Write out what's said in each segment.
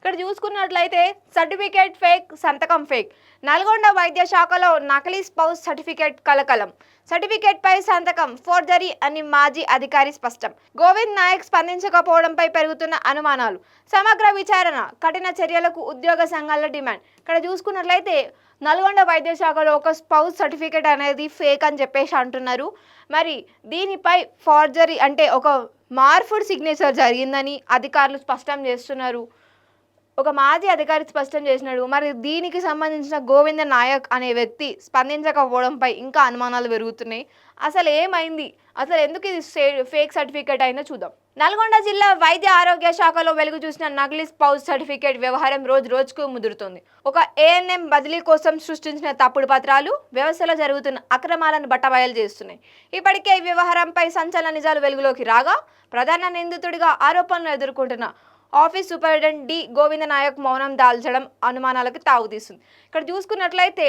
ఇక్కడ చూసుకున్నట్లయితే certificate fake, సంతకం ఫేక్. నల్గొండ వైద్య శాఖలో నకిలీ స్పౌస్ సర్టిఫికేట్ కలకలం. సర్టిఫికేట్ పై సంతకం ఫోర్జరీ అని మాజీ అధికారి స్పష్టం. గోవింద్ నాయక్ స్పందించకపోవడంపై పెరుగుతున్న అనుమానాలు. సమగ్ర విచారణ, కఠిన చర్యలకు ఉద్యోగ సంఘాల డిమాండ్. ఇక్కడ చూసుకున్నట్లయితే నల్గొండ వైద్య శాఖలో ఒక స్పౌస్ సర్టిఫికేట్ అనేది ఫేక్ అని చెప్పేసి అంటున్నారు. మరి దీనిపై ఫోర్జరీ అంటే ఒక మార్ఫుడ్ సిగ్నేచర్ జరిగిందని అధికారులు స్పష్టం చేస్తున్నారు. ఒక మాజీ అధికారి స్పష్టం చేసినాడు. మరి దీనికి సంబంధించిన గోవింద నాయక్ అనే వ్యక్తి స్పందించకపోవడంపై ఇంకా అనుమానాలు పెరుగుతున్నాయి. అసలు ఏమైంది, అసలు ఎందుకు ఇది ఫేక్ సర్టిఫికేట్ అయినా చూద్దాం. నల్గొండ జిల్లా వైద్య ఆరోగ్య శాఖలో వెలుగు చూసిన నకిలీ స్పౌస్ సర్టిఫికేట్ వ్యవహారం రోజు రోజుకు ముదురుతోంది. ఒక ఏఎన్ఎం బదిలీ కోసం సృష్టించిన తప్పుడు పత్రాలు వ్యవస్థలో జరుగుతున్న అక్రమాలను బట్టబయలు చేస్తున్నాయి. ఇప్పటికే ఈ వ్యవహారంపై సంచలన నిజాలు వెలుగులోకి రాగా ప్రధాన నిందితుడిగా ఆరోపణలు ఎదుర్కొంటున్న office superintendent D Govinda Nayak మౌనం దాల్చడం అనుమానాలకు తావుతీస్తుంది. ఇక్కడ చూసుకున్నట్లయితే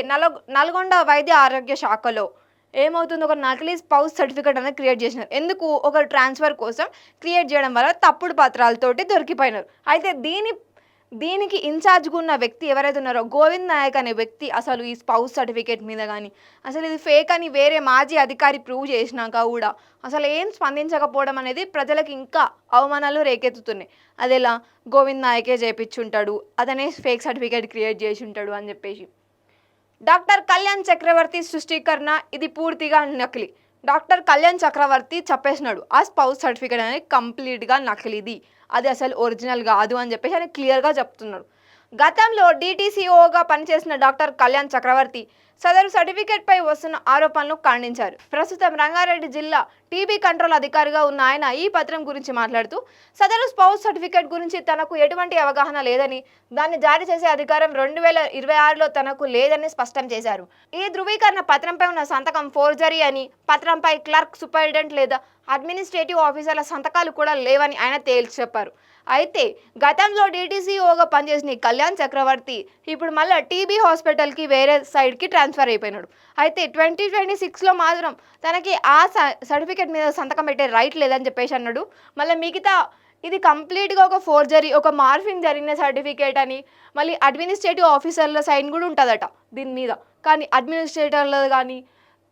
నల్గొండ వైద్య ఆరోగ్య శాఖలో ఏమవుతుంది, ఒక నకిలీ స్పౌస్ సర్టిఫికేట్ అనేది క్రియేట్ చేసినారు. ఎందుకు, ఒక ట్రాన్స్ఫర్ కోసం క్రియేట్ చేయడం వల్ల తప్పుడు పత్రాలతోటి దొరికిపోయినారు. అయితే దీనికి ఇన్ఛార్జ్గా ఉన్న వ్యక్తి ఎవరైతే ఉన్నారో గోవింద్ నాయక్ అనే వ్యక్తి అసలు ఈ స్పౌస్ సర్టిఫికేట్ మీద కానీ అసలు ఇది ఫేక్ అని వేరే మాజీ అధికారి ప్రూవ్ చేసినాక కూడా అసలు ఏం స్పందించకపోవడం అనేది ప్రజలకు ఇంకా అవమానాలు రేకెత్తుతున్నాయి. అదేలా గోవింద్ నాయకే చేపించుంటాడు, అతనే ఫేక్ సర్టిఫికేట్ క్రియేట్ చేసి ఉంటాడు అని చెప్పేసి. డాక్టర్ కళ్యాణ్ చక్రవర్తి సృష్టీకరణ ఇది పూర్తిగా నకిలీ. డాక్టర్ కళ్యాణ్ చక్రవర్తి చెప్పేసినాడు ఆ స్పౌస్ సర్టిఫికేట్ అనేది కంప్లీట్గా నకిలీది, అది అసలు ఒరిజినల్ కాదు అని చెప్పేసి ఆయన క్లియర్గా చెప్తున్నాడు. గతంలో డిటిసిఓగా పనిచేసిన డాక్టర్ కళ్యాణ్ చక్రవర్తి సదరు సర్టిఫికేట్ పై వస్తున్న ఆరోపణలు ఖండించారు. ప్రస్తుతం రంగారెడ్డి జిల్లా టీబీ కంట్రోల్ అధికారిగా ఉన్న ఆయన ఈ పత్రం గురించి మాట్లాడుతూ సదరు స్పౌస్ సర్టిఫికేట్ గురించి తనకు ఎటువంటి అవగాహన లేదని, దాన్ని జారీ చేసే అధికారం 2026లో తనకు లేదని స్పష్టం చేశారు. ఈ ధృవీకరణ పత్రంపై ఉన్న సంతకం ఫోర్జరీ అని, పత్రంపై క్లర్క్, సూపరింటెండెంట్ లేదా అడ్మినిస్ట్రేటివ్ ఆఫీసర్ల సంతకాలు కూడా లేవని ఆయన తేల్చి చెప్పారు. అయితే గతంలో డిటిసిఓగా పనిచేసిన కళ్యాణ్ చక్రవర్తి ఇప్పుడు మళ్ళీ టీబీ హాస్పిటల్కి వేరే సైడ్కి ట్రాన్స్ఫర్ అయిపోయినాడు. అయితే 2026లో మాత్రం తనకి ఆ సర్టిఫికేట్ మీద సంతకం పెట్టే రైట్ లేదని చెప్పేసి అన్నాడు. మళ్ళీ మిగతా ఇది కంప్లీట్గా ఒక ఫోర్జరీ, ఒక మార్ఫింగ్ జరిగిన సర్టిఫికేట్ అని, మళ్ళీ అడ్మినిస్ట్రేటివ్ ఆఫీసర్ల సైన్ కూడా ఉంటుందట దీని మీద. కానీ అడ్మినిస్ట్రేటర్లది కానీ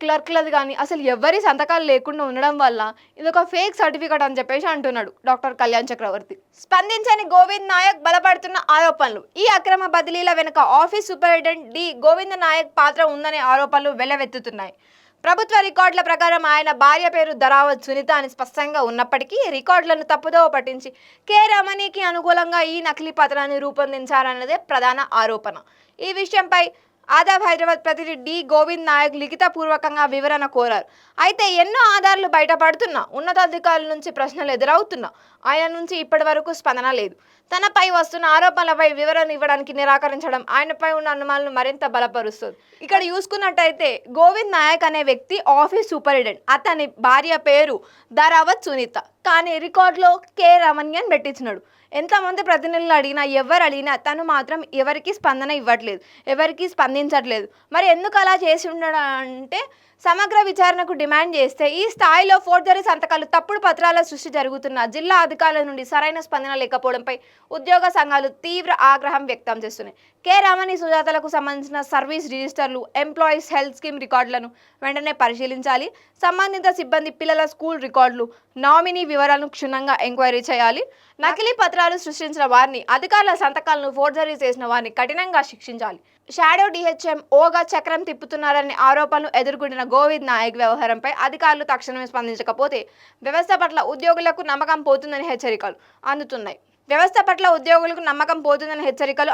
క్లర్క్లది కానీ అసలు ఎవరి సంతకాలు లేకుండా ఉండడం వల్ల ఇది ఒక ఫేక్ సర్టిఫికేట్ అని చెప్పేసి అంటున్నాడు డాక్టర్ కళ్యాణ్ చక్రవర్తి. స్పందించని గోవింద్ నాయక్ బలపడుతున్న ఆరోపణలు. ఈ అక్రమ బదిలీల వెనుక office superintendent D Govinda Nayak పాత్ర ఉందనే ఆరోపణలు వెల్లవెత్తుతున్నాయి. ప్రభుత్వ రికార్డుల ప్రకారం ఆయన భార్య పేరు ధరావత్ సునీత అని స్పష్టంగా ఉన్నప్పటికీ రికార్డులను తప్పుదోవ పట్టించి కె రమణికి అనుకూలంగా ఈ నకిలీ పత్రాన్ని రూపొందించారన్నదే ప్రధాన ఆరోపణ. ఈ విషయంపై ఆదాబ్ హైదరాబాద్ ప్రతినిధి డి గోవింద్ నాయక్ లిఖితపూర్వకంగా వివరణ కోరారు. అయితే ఎన్నో ఆధారాలు బయటపడుతున్నా, ఉన్నతాధికారుల నుంచి ప్రశ్నలు ఎదురవుతున్నా ఆయన నుంచి ఇప్పటి వరకు స్పందన లేదు. తనపై వస్తున్న ఆరోపణలపై వివరణ ఇవ్వడానికి నిరాకరించడం ఆయనపై ఉన్న అనుమానాలను మరింత బలపరుస్తుంది. ఇక్కడ చూసుకున్నట్టయితే గోవింద్ నాయక్ అనే వ్యక్తి ఆఫీస్ సూపరింటెండెంట్, అతని భార్య పేరు ధరావత్ సునీత, కానీ రికార్డులో కె రమణి అని పెట్టించినాడు. ఎంతమంది ప్రతినిధులు అడిగినా, ఎవరు అడిగినా తను మాత్రం ఎవరికి స్పందన ఇవ్వట్లేదు, ఎవరికి స్పందించట్లేదు. మరి ఎందుకు అలా చేసి ఉండడం అంటే సమగ్ర విచారణకు డిమాండ్ చేస్తే ఈ స్థాయిలో ఫోర్జరీ సంతకాలు, తప్పుడు పత్రాల సృష్టి జరుగుతున్న జిల్లా అధికారుల నుండి సరైన స్పందన లేకపోవడంపై ఉద్యోగ సంఘాలు తీవ్ర ఆగ్రహం వ్యక్తం చేస్తున్నాయి. కె రమణి, సుజాతలకు సంబంధించిన సర్వీస్ రిజిస్టర్లు, ఎంప్లాయీస్ హెల్త్ స్కీమ్ రికార్డులను వెంటనే పరిశీలించాలి. సంబంధిత సిబ్బంది పిల్లల స్కూల్ రికార్డులు, నామినీ వివరాలను క్షుణ్ణంగా ఎంక్వైరీ చేయాలి. నకిలీ పత్రాలు సృష్టించిన వారిని, అధికారుల సంతకాలను ఫోర్జరీ చేసిన వారిని కఠినంగా శిక్షించాలి. షాడో డిహెచ్ఎం ఓగా చక్రం తిప్పుతున్నారనే ఆరోపణలు ఎదుర్కొంటున్న గోవింద్ నాయక్ వ్యవహారంపై అధికారులు తక్షణమే స్పందించకపోతే వ్యవస్థ పట్ల ఉద్యోగులకు నమ్మకం పోతుందని హెచ్చరికలు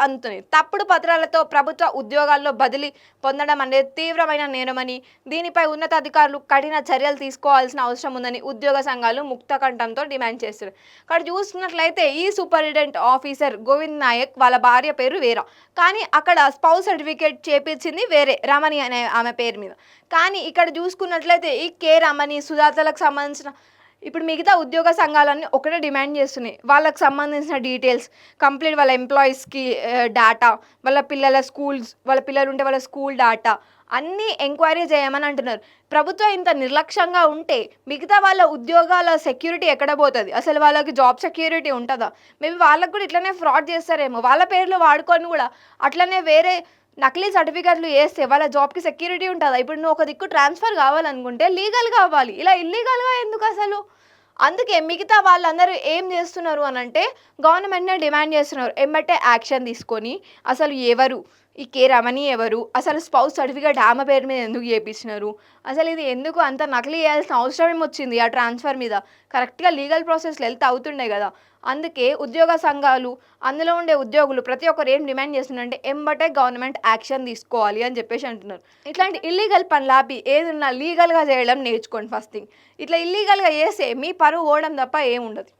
అందుతున్నాయి. తప్పుడు పత్రాలతో ప్రభుత్వ ఉద్యోగాల్లో బదిలీ పొందడం అనేది తీవ్రమైన నేరమని, దీనిపై ఉన్నతాధికారులు కఠిన చర్యలు తీసుకోవాల్సిన అవసరం ఉందని ఉద్యోగ సంఘాలు ముక్తకంఠంతో డిమాండ్ చేస్తున్నారు. ఇక్కడ చూసినట్లయితే ఈ సూపరింటెండెంట్ ఆఫీసర్ గోవింద్ నాయక్ వాళ్ళ భార్య పేరు వేరా, కానీ అక్కడ స్పౌస్ సర్టిఫికేట్ చేపించింది వేరే రమణి అనే ఆమె పేరు మీద. కానీ ఇక్కడ చూసుకున్నట్లయితే ఈ కె రమణి, సుజాతలకు సంబంధించిన ఇప్పుడు మిగతా ఉద్యోగ సంఘాలన్నీ ఒకటే డిమాండ్ చేస్తున్నాయి. వాళ్ళకి సంబంధించిన డీటెయిల్స్, కంప్లీట్ వాళ్ళ ఎంప్లాయీస్‌కి డాటా, వాళ్ళ పిల్లల స్కూల్స్, వాళ్ళ పిల్లలుంటే వాళ్ళ స్కూల్ డాటా అన్నీ ఎంక్వైరీ చేయమని అంటున్నారు. ప్రభుత్వం ఇంత నిర్లక్ష్యంగా ఉంటే మిగతా వాళ్ళ ఉద్యోగాల సెక్యూరిటీ ఎక్కడ పోతది? అసలు వాళ్ళకి జాబ్ సెక్యూరిటీ ఉంటదా? మేబీ వాళ్ళకి కూడా ఇట్లనే ఫ్రాడ్ చేస్తారేమో. వాళ్ళ పేర్లు వాడుకొని కూడా అట్లనే వేరే నకిలీ సర్టిఫికేట్‌లు చేస్తే వాళ్ళ జాబ్‌కి సెక్యూరిటీ ఉంటదా? ఇప్పుడు నువ్వు ఒక దిక్కు ట్రాన్స్‌ఫర్ కావాలనుకుంటే లీగల్‌గా అవ్వాలి. ఇలా ఇల్లీగల్‌గా ఎందుకసలు? అందుకే మిగతా వాళ్ళందరూ ఏం జేస్తున్నారు అనంటే, గవర్నమెంట్‌నే డిమాండ్ జేస్తున్నారు. ఎమ్మటే యాక్షన్ తీసుకొని, అసలు ఎవరు? ఈ కే. రమణి ఎవరు? అసలు స్పౌస్ సర్టిఫికేట్ ఆమె పేరు మీద ఎందుకు జేపిచ్చినారు? అసలు ఇది ఎందుకు అంత నకిలీ చేయాల్సిన అవసరం ఏమొచ్చింది ఆ ట్రాన్స్‌ఫర్ మీద? కరెక్ట్‌గా లీగల్ ప్రాసెస్‌లో ఎళ్తే అవుతుండే గదా! అందుకే ఉద్యోగ సంఘాలు, అందులో ఉండే ఉద్యోగులు ప్రతి ఒక్కరు ఏం డిమాండ్ చేస్తున్నారంటే, ఎంబటే గవర్నమెంట్ యాక్షన్ తీసుకోవాలి అని జెప్పేసి అంటున్నారు. ఇట్లాంటి ఇల్లీగల్ పనులాపి ఏదున్నా లీగల్‌గా జేయడం నేర్చుకోండి ఫస్ట్ థింగ్. ఇట్లా ఇల్లీగల్‌గా చేస్తే మీ పరువు పోవడం తప్ప ఏముండదు.